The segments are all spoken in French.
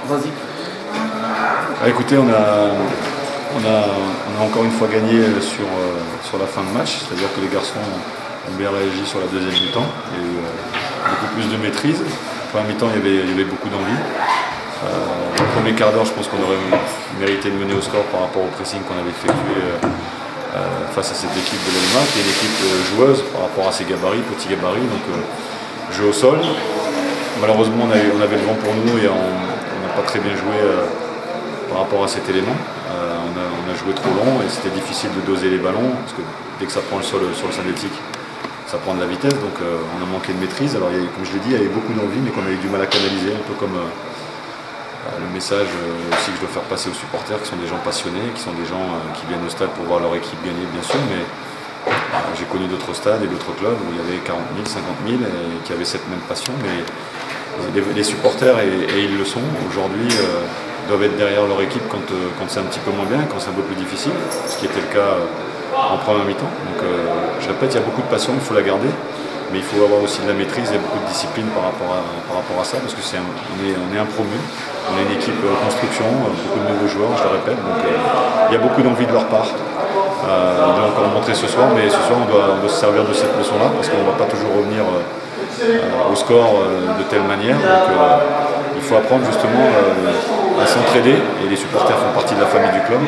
Vas-y. Écoutez, on a encore une fois gagné sur la fin de match, c'est-à-dire que les garçons ont bien réagi sur la deuxième mi-temps. Il y a eu beaucoup plus de maîtrise. En première mi-temps, il y avait beaucoup d'envie. Dans le premier quart d'heure, je pense qu'on aurait mérité de mener au score par rapport au pressing qu'on avait effectué face à cette équipe de l'Elma, qui est une équipe joueuse par rapport à ses gabarits, petits gabarits, donc jeu au sol. Malheureusement, on avait le vent pour nous et on n'a pas très bien joué par rapport à cet élément. On a joué trop long et c'était difficile de doser les ballons, parce que dès que ça prend le sol sur le synthétique, ça prend de la vitesse, donc on a manqué de maîtrise. Alors comme je l'ai dit, il y avait beaucoup d'envie, mais qu'on a eu du mal à canaliser, un peu comme le message aussi que je dois faire passer aux supporters, qui sont des gens passionnés, qui sont des gens qui viennent au stade pour voir leur équipe gagner, bien sûr, mais j'ai connu d'autres stades et d'autres clubs où il y avait 40 000, 50 000 et qui avaient cette même passion, mais les supporters, et ils le sont, aujourd'hui, doivent être derrière leur équipe quand c'est un petit peu moins bien, quand c'est un peu plus difficile, ce qui était le cas en première mi-temps. Donc je répète, il y a beaucoup de passion, il faut la garder, mais il faut avoir aussi de la maîtrise et beaucoup de discipline par rapport à ça, parce que on est un promu, on est une équipe construction, beaucoup de nouveaux joueurs, je le répète, donc il y a beaucoup d'envie de leur part. On doit encore le montrer ce soir, mais ce soir on doit se servir de cette leçon-là, parce qu'on ne va pas toujours revenir au score de telle manière. Donc il faut apprendre justement à s'entraider, et les supporters font partie de la famille du club,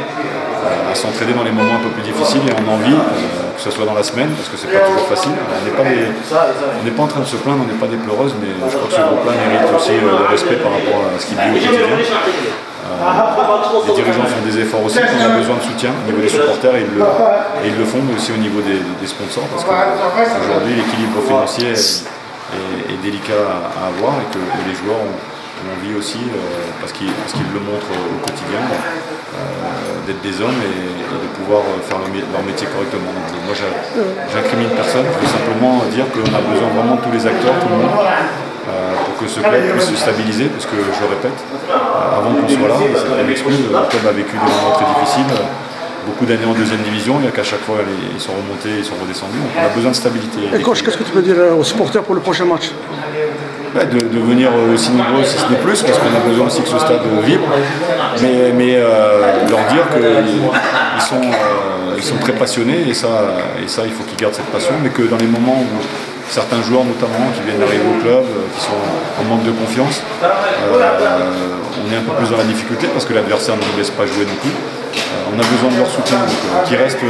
à s'entraider dans les moments un peu plus difficiles et en envie, que ce soit dans la semaine, parce que c'est pas toujours facile. On n'est pas en train de se plaindre, on n'est pas des pleureuses, mais je crois que ce groupe-là mérite aussi le respect par rapport à ce qu'il vit au quotidien. Les dirigeants font des efforts aussi, on a besoin de soutien au niveau des supporters, et ils le font, mais aussi au niveau des sponsors, parce qu'aujourd'hui l'équilibre financier est délicat à avoir, et que les joueurs ont envie aussi, parce qu'ils le montrent au quotidien, d'être des hommes et de pouvoir faire leur métier correctement. Donc, moi j'incrimine personne, je veux simplement dire qu'on a besoin vraiment de tous les acteurs, tout le monde, pour que ce club puisse se stabiliser, parce que je le répète, avant qu'on soit là, c'est une excuse, le club a vécu des moments très difficiles, beaucoup d'années en deuxième division, il n'y a qu'à chaque fois ils sont remontés, ils sont redescendus, donc on a besoin de stabilité. Et coach, qu'est-ce que tu peux dire aux supporters pour le prochain match? De venir aussi nombreux si ce n'est plus, parce qu'on a besoin aussi que ce stade vibre, mais leur dire qu'ils sont très passionnés, et ça il faut qu'ils gardent cette passion, mais que dans les moments où certains joueurs notamment qui viennent d'arriver au club, qui sont en manque de confiance, on est un peu plus dans la difficulté parce que l'adversaire ne nous laisse pas jouer non plus. On a besoin de leur soutien, donc qu'ils restent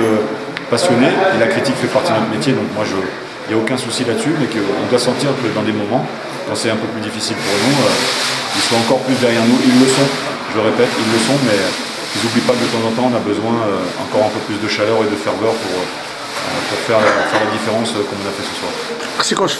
passionnés, et la critique fait partie de notre métier, donc moi il n'y a aucun souci là-dessus, mais qu'on doit sentir que dans des moments, quand c'est un peu plus difficile pour nous, ils sont encore plus derrière nous. Ils le sont, je le répète, ils le sont, mais ils n'oublient pas que de temps en temps, on a besoin encore un peu plus de chaleur et de ferveur pour faire la différence comme on a fait ce soir. Merci coach.